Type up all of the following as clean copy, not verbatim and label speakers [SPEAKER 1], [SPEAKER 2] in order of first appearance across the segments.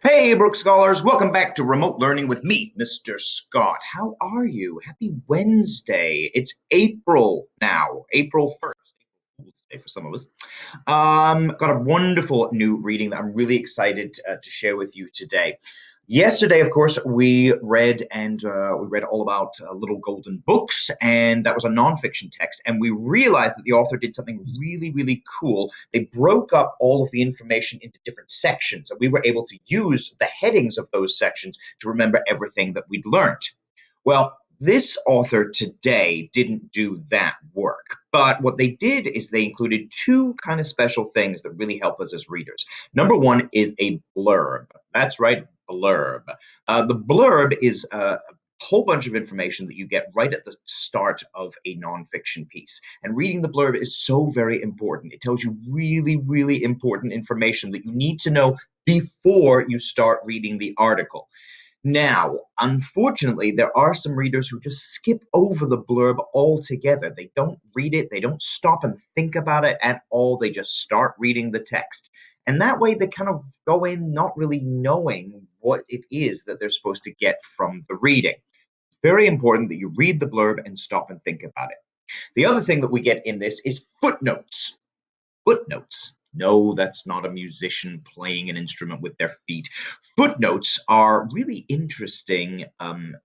[SPEAKER 1] Hey, Brook Scholars, welcome back to Remote Learning with me, Mr. Scott. How are you? Happy Wednesday. It's April now, April 1st. April Fool's Day for some of us. Got a wonderful new reading that I'm really excited to share with you today. Yesterday, of course, we read all about Little Golden Books, and that was a nonfiction text. And we realized that the author did something really, really cool. They broke up all of the information into different sections, and we were able to use the headings of those sections to remember everything that we'd learned. Well, this author today didn't do that work, but what they did is they included two kind of special things that really help us as readers. Number one is a blurb. That's right, blurb. The blurb is a whole bunch of information that you get right at the start of a nonfiction piece. And reading the blurb is so very important. It tells you really, really important information that you need to know before you start reading the article. Now, unfortunately, there are some readers who just skip over the blurb altogether. They don't read it, they don't stop and think about it at all. They just start reading the text. And that way, they kind of go in not really knowing what it is that they're supposed to get from the reading. It's very important that you read the blurb and stop and think about it. The other thing that we get in this is footnotes. Footnotes. No, that's not a musician playing an instrument with their feet. Footnotes are really interesting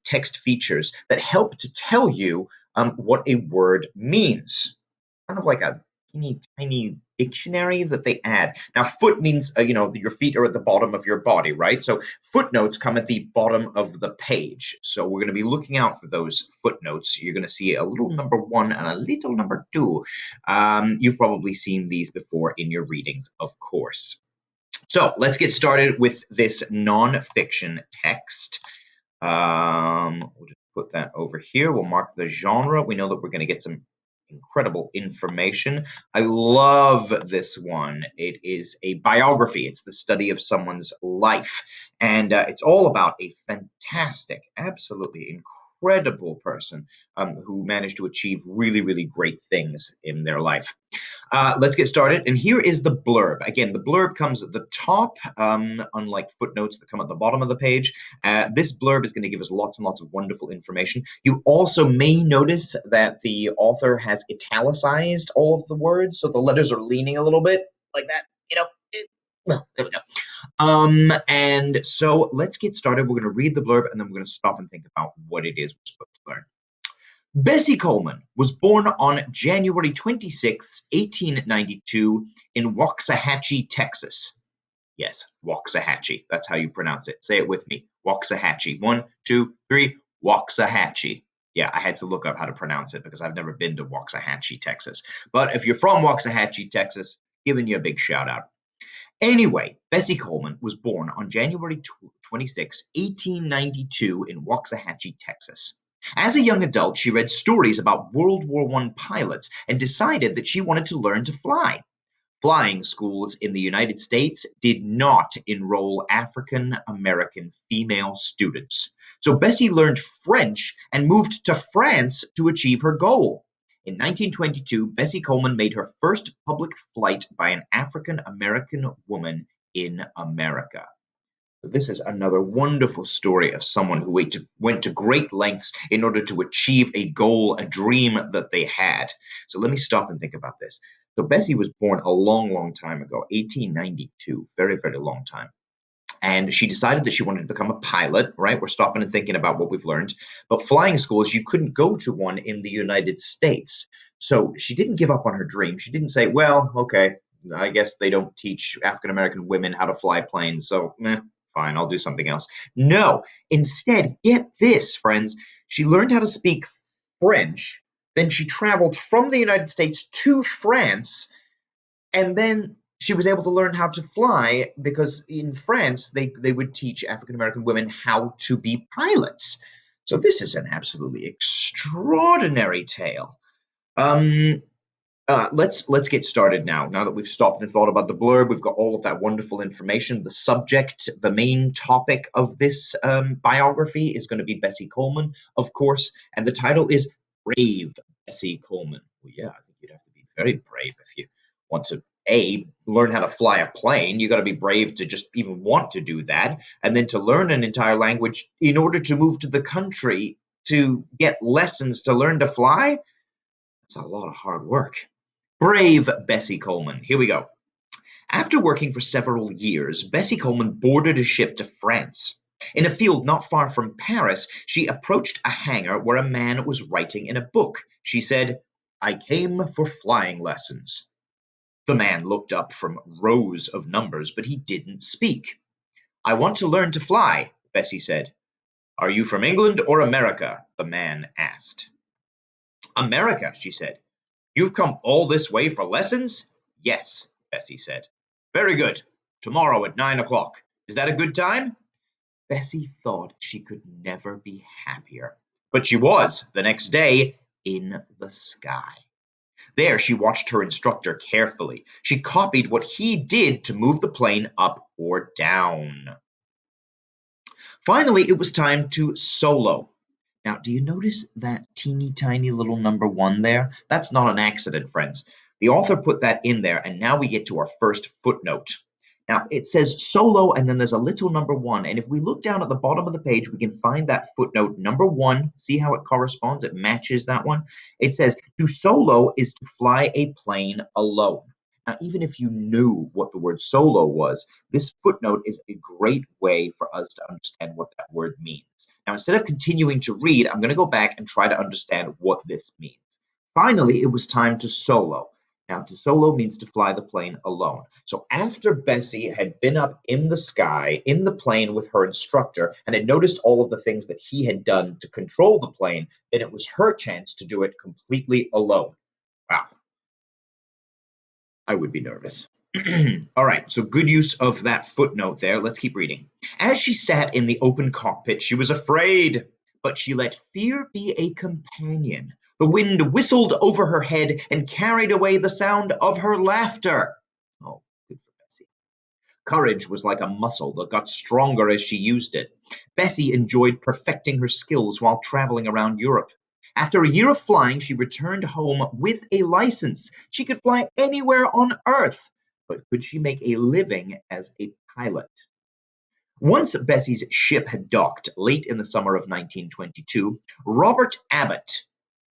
[SPEAKER 1] text features that help to tell you what a word means. Kind of like a teeny tiny dictionary that they add. Now, foot means, your feet are at the bottom of your body, right? So footnotes come at the bottom of the page. So we're going to be looking out for those footnotes. You're going to see a little number one and a little number two. You've probably seen these before in your readings, of course. So let's get started with this nonfiction text. We'll just put that over here. We'll mark the genre. We know that we're going to get some incredible information. I love this one. It is a biography. It's the study of someone's life. And it's all about a fantastic, absolutely incredible person who managed to achieve really, really great things in their life. Let's get started. And here is the blurb. Again, the blurb comes at the top, unlike footnotes that come at the bottom of the page. This blurb is going to give us lots and lots of wonderful information. You also may notice that the author has italicized all of the words, so the letters are leaning a little bit like that. Well, there we go. And so let's get started. We're going to read the blurb, and then we're going to stop and think about what it is we're supposed to learn. Bessie Coleman was born on January 26, 1892, in Waxahachie, Texas. Yes, Waxahachie. That's how you pronounce it. Say it with me. Waxahachie. One, two, three. Waxahachie. Yeah, I had to look up how to pronounce it because I've never been to Waxahachie, Texas. But if you're from Waxahachie, Texas, giving you a big shout out. Anyway, Bessie Coleman was born on January 26, 1892, in Waxahachie, Texas. As a young adult, she read stories about World War I pilots and decided that she wanted to learn to fly. Flying schools in the United States did not enroll African American female students. So Bessie learned French and moved to France to achieve her goal. In 1922, Bessie Coleman made her first public flight by an African American woman in America. This is another wonderful story of someone who went to great lengths in order to achieve a goal, a dream that they had. So let me stop and think about this. So Bessie was born a long, long time ago, 1892, very, very long time. And she decided that she wanted to become a pilot, right? We're stopping and thinking about what we've learned. But flying schools, you couldn't go to one in the United States. So she didn't give up on her dream. She didn't say, well, okay, I guess they don't teach African American women how to fly planes. So, fine, I'll do something else. No, instead, get this, friends. She learned how to speak French. Then she traveled from the United States to France. And then she was able to learn how to fly because in France, they would teach African American women how to be pilots. So this is an absolutely extraordinary tale. Let's get started now. Now that we've stopped and thought about the blurb, we've got all of that wonderful information. The subject, the main topic of this biography is going to be Bessie Coleman, of course, and the title is Brave Bessie Coleman. Well, yeah, I think you'd have to be very brave if you want to Learn how to fly a plane. You got to be brave to just even want to do that. And then to learn an entire language in order to move to the country to get lessons to learn to fly. It's a lot of hard work. Brave Bessie Coleman. Here we go. After working for several years, Bessie Coleman boarded a ship to France. In a field not far from Paris, she approached a hangar where a man was writing in a book. She said, "I came for flying lessons." The man looked up from rows of numbers, but he didn't speak. "I want to learn to fly," Bessie said. "Are you from England or America?" the man asked. "America," she said. "You've come all this way for lessons?" "Yes," Bessie said. "Very good. Tomorrow at 9 o'clock. Is that a good time?" Bessie thought she could never be happier. But she was, the next day, in the sky. There she watched her instructor carefully. She copied what he did to move the plane up or down. Finally, it was time to solo. Now, do you notice that teeny tiny little number 1 there? That's not an accident, friends. The author put that in there, and now we get to our first footnote. Now, it says solo, and then there's a little number 1. And if we look down at the bottom of the page, we can find that footnote number 1. See how it corresponds? It matches that one. It says, to solo is to fly a plane alone. Now, even if you knew what the word solo was, this footnote is a great way for us to understand what that word means. Now, instead of continuing to read, I'm going to go back and try to understand what this means. Finally, it was time to solo. Now, to solo means to fly the plane alone. So after Bessie had been up in the sky, in the plane with her instructor, and had noticed all of the things that he had done to control the plane, then it was her chance to do it completely alone. Wow, I would be nervous. All right, so good use of that footnote there. Let's keep reading. As she sat in the open cockpit, she was afraid, but she let fear be a companion. The wind whistled over her head and carried away the sound of her laughter. Oh, good for Bessie. Courage was like a muscle that got stronger as she used it. Bessie enjoyed perfecting her skills while traveling around Europe. After a year of flying, she returned home with a license. She could fly anywhere on Earth, but could she make a living as a pilot? Once Bessie's ship had docked late in the summer of 1922, Robert Abbott.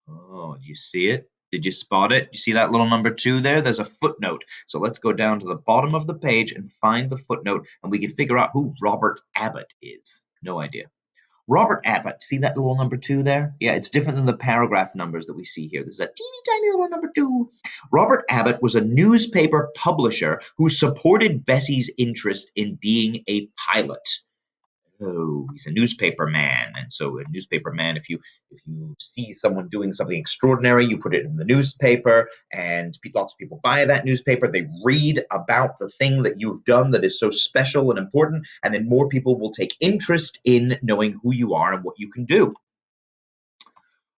[SPEAKER 1] Oh, do you see it? Did you spot it? You see that little number 2 there? There's a footnote. So let's go down to the bottom of the page and find the footnote, and we can figure out who Robert Abbott is. No idea. Robert Abbott, see that little number 2 there? Yeah, it's different than the paragraph numbers that we see here. There's a teeny tiny little number 2. Robert Abbott was a newspaper publisher who supported Bessie's interest in being a pilot. Oh, he's a newspaper man. And so a newspaper man, if you see someone doing something extraordinary, you put it in the newspaper, and lots of people buy that newspaper. They read about the thing that you've done that is so special and important, and then more people will take interest in knowing who you are and what you can do.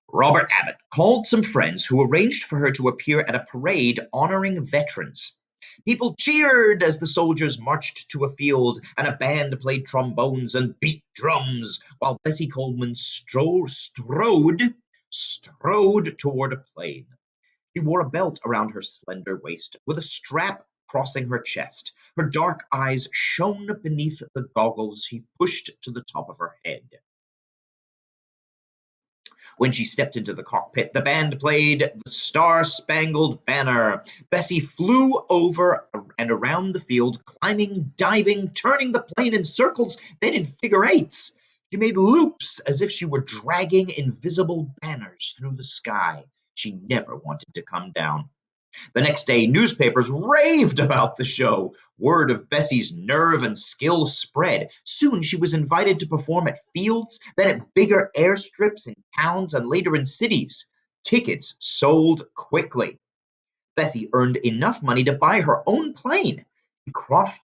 [SPEAKER 1] Robert Abbott called some friends who arranged for her to appear at a parade honoring veterans. People cheered as the soldiers marched to a field, and a band played trombones and beat drums, while Bessie Coleman strode toward a plane. She wore a belt around her slender waist, with a strap crossing her chest. Her dark eyes shone beneath the goggles she pushed to the top of her head. When she stepped into the cockpit, the band played the Star-Spangled Banner. Bessie flew over and around the field, climbing, diving, turning the plane in circles, then in figure eights. She made loops as if she were dragging invisible banners through the sky. She never wanted to come down. The next day, newspapers raved about the show. Word of Bessie's nerve and skill spread. Soon she was invited to perform at fields, then at bigger airstrips in towns, and later in cities. Tickets sold quickly. Bessie earned enough money to buy her own plane. She crossed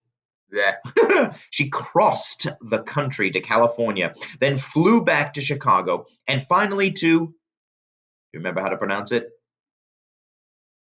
[SPEAKER 1] she crossed the country to California, then flew back to Chicago, and finally to, you remember how to pronounce it?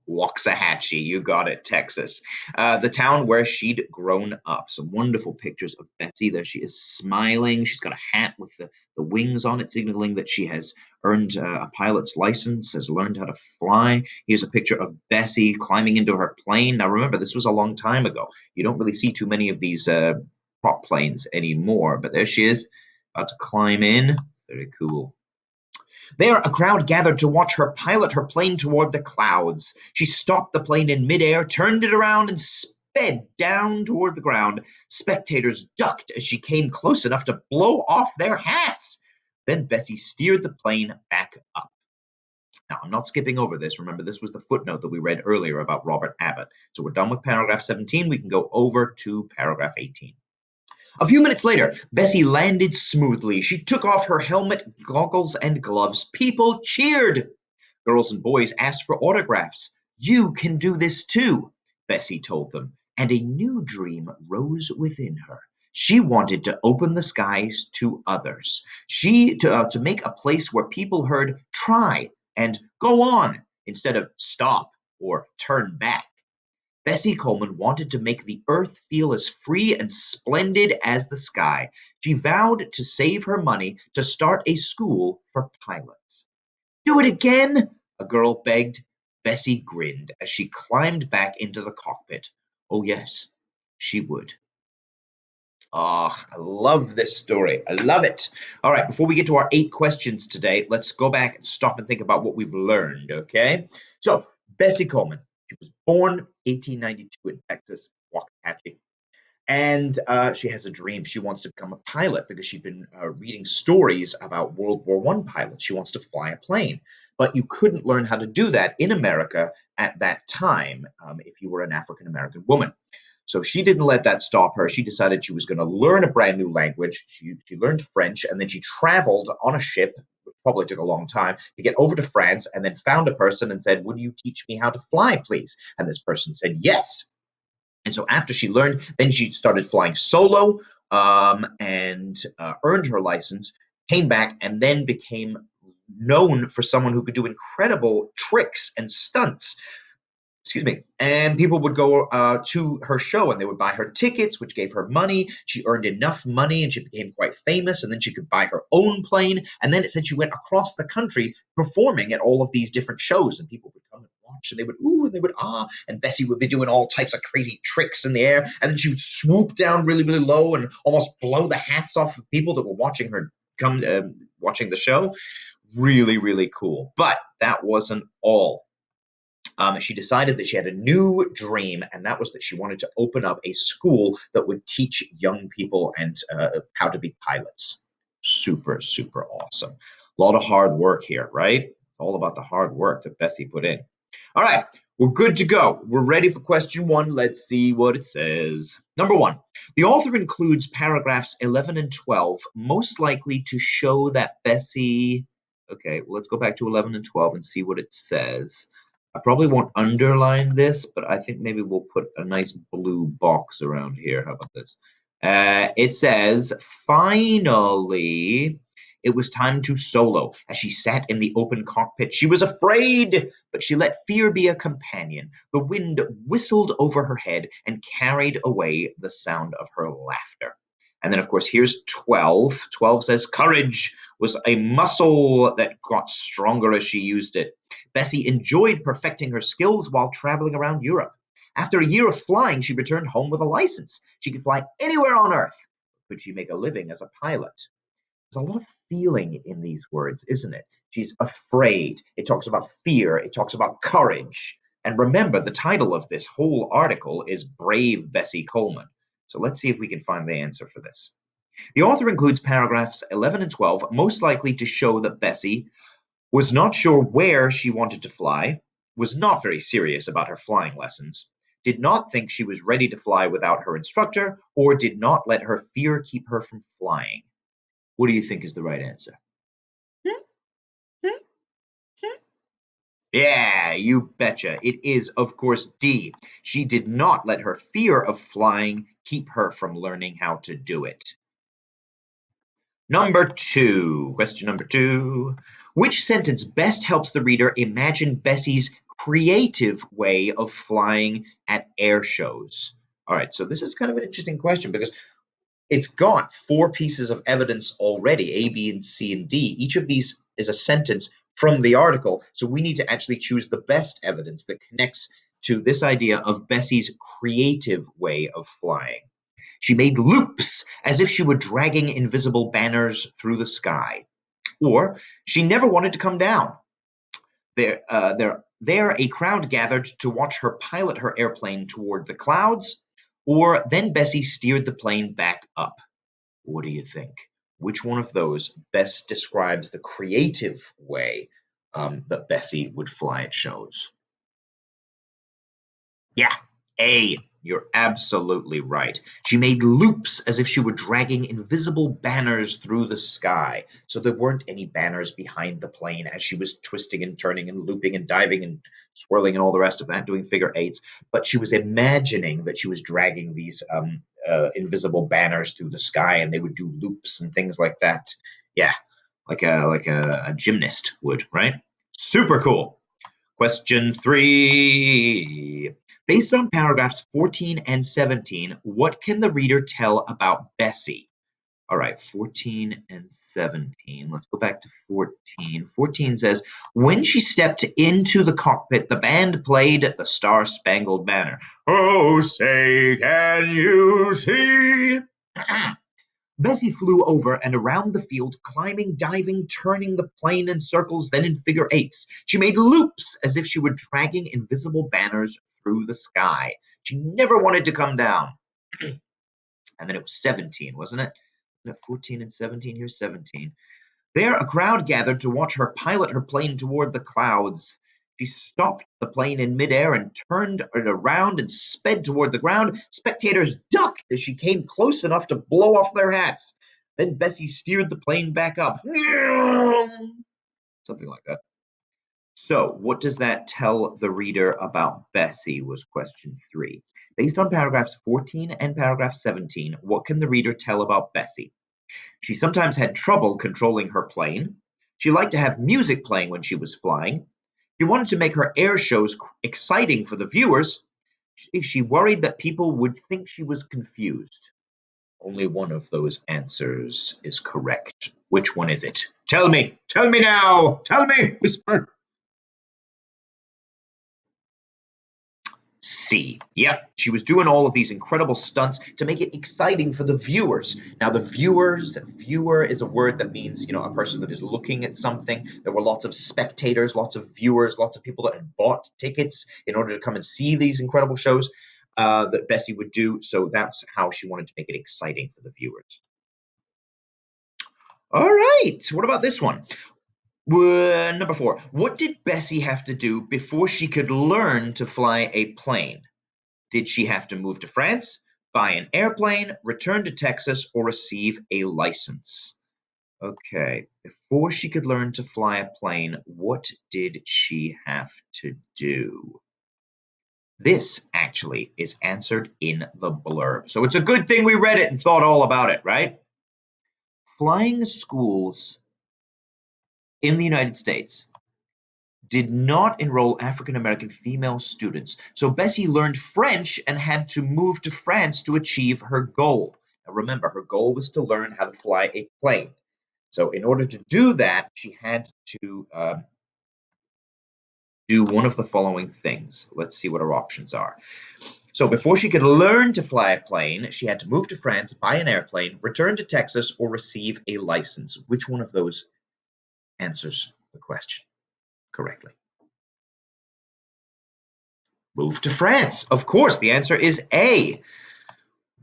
[SPEAKER 1] Waxahachie, you got it, Texas. The town where she'd grown up. Some wonderful pictures of Bessie. There she is smiling. She's got a hat with the wings on it, signaling that she has earned a pilot's license, has learned how to fly. Here's a picture of Bessie climbing into her plane. Now, remember, this was a long time ago. You don't really see too many of these prop planes anymore, but there she is, about to climb in. Very cool. There, a crowd gathered to watch her pilot her plane toward the clouds. She stopped the plane in midair, turned it around, and sped down toward the ground. Spectators ducked as she came close enough to blow off their hats. Then Bessie steered the plane back up. Now, I'm not skipping over this. Remember, this was the footnote that we read earlier about Robert Abbott. So we're done with paragraph 17. We can go over to paragraph 18. A few minutes later, Bessie landed smoothly. She took off her helmet, goggles, and gloves. People cheered. Girls and boys asked for autographs. You can do this too, Bessie told them, and a new dream rose within her. She wanted to open the skies to others. To make a place where people heard try and go on instead of stop or turn back. Bessie Coleman wanted to make the earth feel as free and splendid as the sky. She vowed to save her money to start a school for pilots. Do it again, a girl begged. Bessie grinned as she climbed back into the cockpit. Oh, yes, she would. Ah, I love this story. I love it. All right, before we get to our 8 questions today, let's go back and stop and think about what we've learned, okay? So, Bessie Coleman, she was born 1892 in Texas, Waxahachie. And she has a dream. She wants to become a pilot because she'd been reading stories about World War One pilots. She wants to fly a plane. But you couldn't learn how to do that in America at that time if you were an African American woman. So she didn't let that stop her. She decided she was going to learn a brand new language. She learned French, and then she traveled on a ship, which probably took a long time, to get over to France, and then found a person and said, would you teach me how to fly, please? And this person said, yes. And so after she learned, then she started flying solo and earned her license, came back, and then became known for someone who could do incredible tricks and stunts. Excuse me. And people would go to her show and they would buy her tickets, which gave her money. She earned enough money and she became quite famous. And then she could buy her own plane. And then it said she went across the country performing at all of these different shows. And people would come and watch and they would ooh and they would ah. And Bessie would be doing all types of crazy tricks in the air. And then she would swoop down really, really low and almost blow the hats off of people that were watching her come watching the show. Really, really cool. But that wasn't all. She decided that she had a new dream, and that was that she wanted to open up a school that would teach young people and how to be pilots. Super, super awesome. A lot of hard work here, right? All about the hard work that Bessie put in. All right, we're good to go. We're ready for question 1. Let's see what it says. Number 1, the author includes paragraphs 11 and 12, most likely to show that Bessie. Okay, well, let's go back to 11 and 12 and see what it says. I probably won't underline this, but I think maybe we'll put a nice blue box around here. How about this? It says, finally, it was time to solo. As she sat in the open cockpit, she was afraid, but she let fear be a companion. The wind whistled over her head and carried away the sound of her laughter. And then, of course, here's 12. 12 says, courage was a muscle that got stronger as she used it. Bessie enjoyed perfecting her skills while traveling around Europe. After a year of flying, she returned home with a license. She could fly anywhere on Earth. Could she make a living as a pilot? There's a lot of feeling in these words, isn't it? She's afraid. It talks about fear. It talks about courage. And remember, the title of this whole article is Brave Bessie Coleman. So let's see if we can find the answer for this. The author includes paragraphs 11 and 12, most likely to show that Bessie was not sure where she wanted to fly, was not very serious about her flying lessons, did not think she was ready to fly without her instructor, or did not let her fear keep her from flying. What do you think is the right answer? Yeah, you betcha. It is, of course, D. She did not let her fear of flying keep her from learning how to do it. Question number two. Which sentence best helps the reader imagine Bessie's creative way of flying at air shows? All right, so this is kind of an interesting question because it's got four pieces of evidence already, A, B, and C, and D. Each of these is a sentence from the article, so we need to actually choose the best evidence that connects to this idea of Bessie's creative way of flying. She made loops as if she were dragging invisible banners through the sky. Or she never wanted to come down. There, a crowd gathered to watch her pilot her airplane toward the clouds. Or then Bessie steered the plane back up. What do you think? Which one of those best describes the creative way that Bessie would fly at shows? Yeah, A. You're absolutely right. She made loops as if she were dragging invisible banners through the sky. So there weren't any banners behind the plane as she was twisting and turning and looping and diving and swirling and all the rest of that, doing figure eights. But she was imagining that she was dragging these invisible banners through the sky and they would do loops and things like that. Yeah, like a gymnast would, right? Super cool. Question three. Based on paragraphs 14 and 17, what can the reader tell about Bessie? All right, 14 and 17. Let's go back to 14. 14 says, when she stepped into the cockpit, the band played the Star Spangled Banner. Oh, say, can you see? Bessie flew over and around the field, climbing, diving, turning the plane in circles, then in figure eights. She made loops as if she were dragging invisible banners through the sky. She never wanted to come down. And then it was 17, wasn't it? 14 and 17. Here's 17. There, a crowd gathered to watch her pilot her plane toward the clouds. She stopped the plane in midair and turned it around and sped toward the ground. Spectators ducked as she came close enough to blow off their hats. Then Bessie steered the plane back up. Something like that. So, what does that tell the reader about Bessie? Was question three. Based on paragraphs 14 and paragraph 17, what can the reader tell about Bessie? She sometimes had trouble controlling her plane. She liked to have music playing when she was flying. She wanted to make her air shows exciting for the viewers. She worried that people would think she was confused. Only one of those answers is correct. Which one is it? Tell me! Tell me now! Tell me! Whisper! C. Yep, she was doing all of these incredible stunts to make it exciting for the viewers. Now, viewer is a word that means, a person that is looking at something. There were lots of spectators, lots of viewers, lots of people that had bought tickets in order to come and see these incredible shows that Bessie would do. So that's how she wanted to make it exciting for the viewers. All right, what about this one? Number four. What did Bessie have to do before she could learn to fly a plane? Did she have to move to France, buy an airplane, return to Texas, or receive a license? Okay, before she could learn to fly a plane, what did she have to do? This actually is answered in the blurb. So it's a good thing we read it and thought all about it, right? Flying schools in the United States did not enroll African American female students. So Bessie learned French and had to move to France to achieve her goal. Now remember, her goal was to learn how to fly a plane. So in order to do that, she had to do one of the following things. Let's see what her options are. So before she could learn to fly a plane, she had to move to France, buy an airplane, return to Texas, or receive a license. Which one of those answers the question correctly? Move to France. Of course, the answer is A.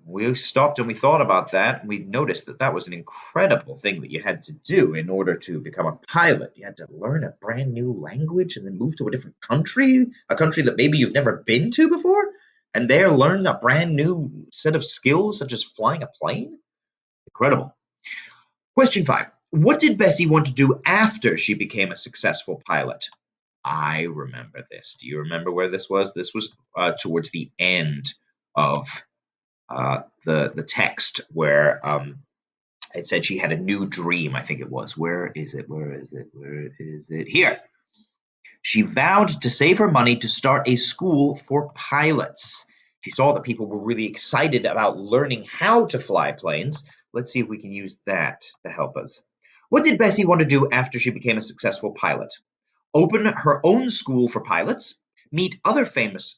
[SPEAKER 1] We stopped and we thought about that, and we noticed that that was an incredible thing that you had to do in order to become a pilot. You had to learn a brand new language and then move to a different country, a country that maybe you've never been to before, and there learn a brand new set of skills, such as flying a plane. Incredible. Question five. What did Bessie want to do after she became a successful pilot? I remember this. Do you remember where this was? This was towards the end of the text where It said she had a new dream, I think it was. Where is it? Where is it? Where is it? Here. She vowed to save her money to start a school for pilots. She saw that people were really excited about learning how to fly planes. Let's see if we can use that to help us. What did Bessie want to do after she became a successful pilot? Open her own school for pilots, meet other female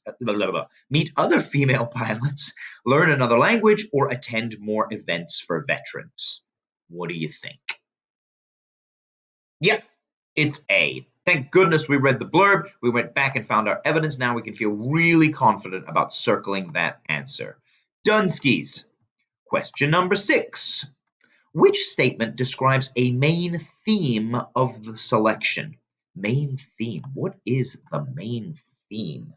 [SPEAKER 1] pilots, learn another language, or attend more events for veterans. What do you think? Yep, it's A. Thank goodness we read the blurb. We went back and found our evidence. Now we can feel really confident about circling that answer. Dunskies. Question number 6. Which statement describes a main theme of the selection? Main theme. What is the main theme?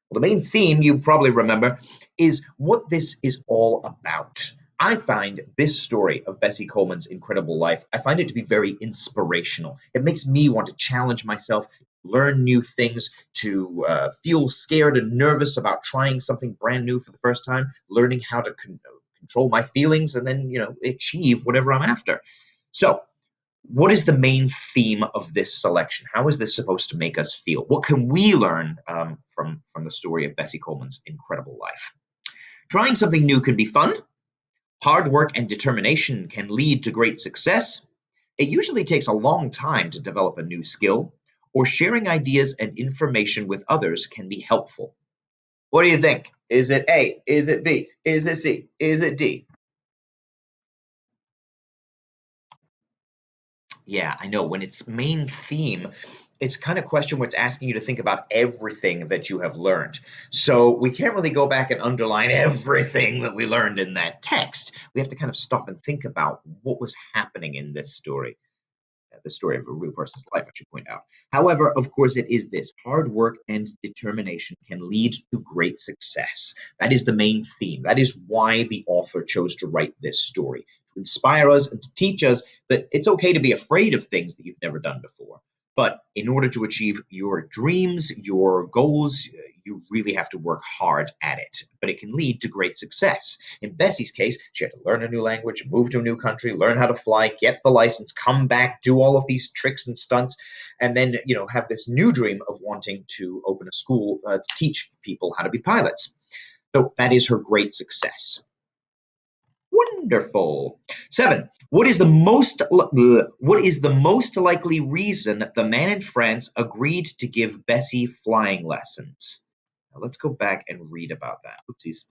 [SPEAKER 1] Well, the main theme, you probably remember, is what this is all about. I find this story of Bessie Coleman's incredible life, I find it to be very inspirational. It makes me want to challenge myself, learn new things, to feel scared and nervous about trying something brand new for the first time, learning how to control my feelings, and then, achieve whatever I'm after. So, what is the main theme of this selection? How is this supposed to make us feel? What can we learn from the story of Bessie Coleman's incredible life? Trying something new can be fun. Hard work and determination can lead to great success. It usually takes a long time to develop a new skill, or sharing ideas and information with others can be helpful. What do you think? Is it A? Is it B? Is it C? Is it D? Yeah, I know. When it's main theme, it's kind of question where it's asking you to think about everything that you have learned. So we can't really go back and underline everything that we learned in that text. We have to kind of stop and think about what was happening in this story, the story of a real person's life, I should point out. However, of course, it is this hard work and determination can lead to great success. That is the main theme. That is why the author chose to write this story, to inspire us and to teach us that it's okay to be afraid of things that you've never done before. But in order to achieve your dreams, your goals, you really have to work hard at it. But it can lead to great success. In Bessie's case, she had to learn a new language, move to a new country, learn how to fly, get the license, come back, do all of these tricks and stunts, and then, have this new dream of wanting to open a school to teach people how to be pilots. So that is her great success. Wonderful. 7. What is the most likely reason the man in France agreed to give Bessie flying lessons? Now let's go back and read about that. Oopsies.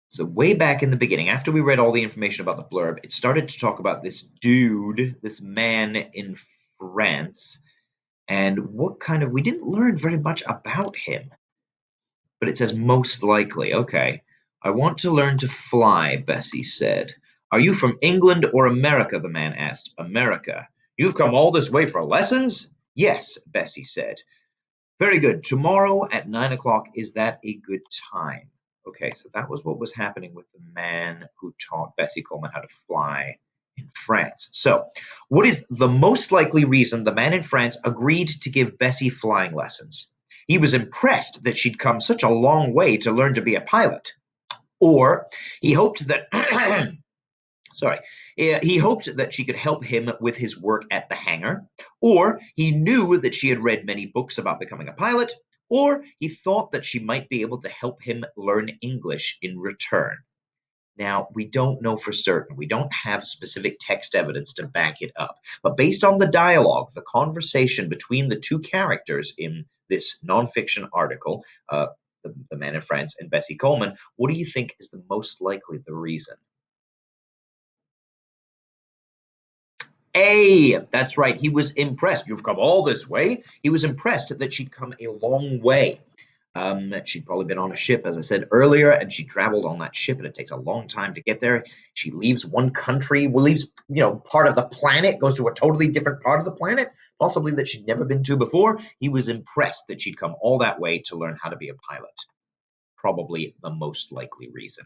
[SPEAKER 1] So way back in the beginning, after we read all the information about the blurb, it started to talk about this dude, this man in France, and we didn't learn very much about him. But it says most likely. Okay. I want to learn to fly, Bessie said. Are you from England or America? The man asked. America. You've come all this way for lessons? Yes, Bessie said. Very good. Tomorrow at 9 o'clock, is that a good time? Okay, so that was what was happening with the man who taught Bessie Coleman how to fly in France. So, what is the most likely reason the man in France agreed to give Bessie flying lessons? He was impressed that she'd come such a long way to learn to be a pilot. Or he hoped that sorry, he hoped that she could help him with his work at the hangar, or he knew that she had read many books about becoming a pilot, or he thought that she might be able to help him learn English in return. Now, we don't know for certain. We don't have specific text evidence to back it up. But based on the dialogue, the conversation between the two characters in this nonfiction article, the Man in France and Bessie Coleman, what do you think is the most likely the reason? A, that's right. He was impressed. You've come all this way. He was impressed that she'd come a long way. She'd probably been on a ship, as I said earlier, and she traveled on that ship, and it takes a long time to get there. She leaves one country, leaves part of the planet, goes to a totally different part of the planet, possibly that she'd never been to before. He was impressed that she'd come all that way to learn how to be a pilot. Probably the most likely reason.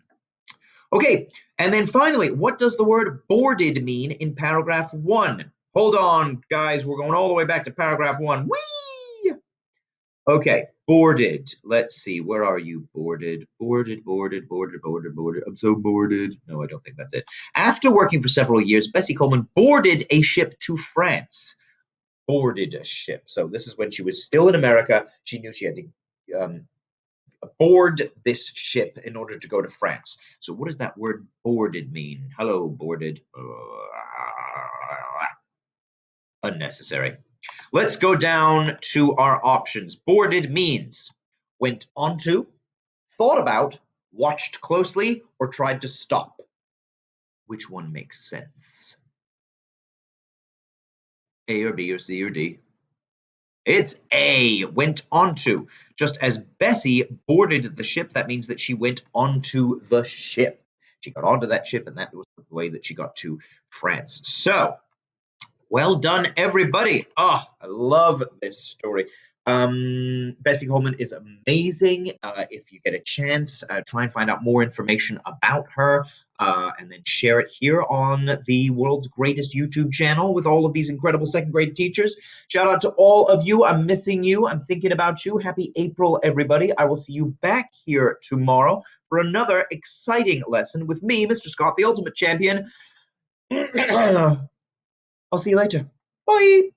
[SPEAKER 1] Okay, and then finally, what does the word boarded mean in paragraph 1? Hold on, guys, we're going all the way back to paragraph 1. Whee! Okay, boarded. Let's see. Where are you? Boarded, boarded, boarded, boarded, boarded, boarded. I'm so boarded. No, I don't think that's it. After working for several years, Bessie Coleman boarded a ship to France. Boarded a ship. So this is when she was still in America. She knew she had to board this ship in order to go to France. So what does that word boarded mean? Hello, boarded. Unnecessary. Let's go down to our options. Boarded means went onto, thought about, watched closely, or tried to stop. Which one makes sense? A or B or C or D? It's A, went onto. Just as Bessie boarded the ship, that means that she went onto the ship. She got onto that ship, and that was the way that she got to France. So, well done, everybody. Oh, I love this story. Bessie Coleman is amazing. If you get a chance, try and find out more information about her and then share it here on the world's greatest YouTube channel with all of these incredible second grade teachers. Shout out to all of you. I'm missing you. I'm thinking about you. Happy April, everybody. I will see you back here tomorrow for another exciting lesson with me, Mr. Scott, the Ultimate Champion. I'll see you later. Bye.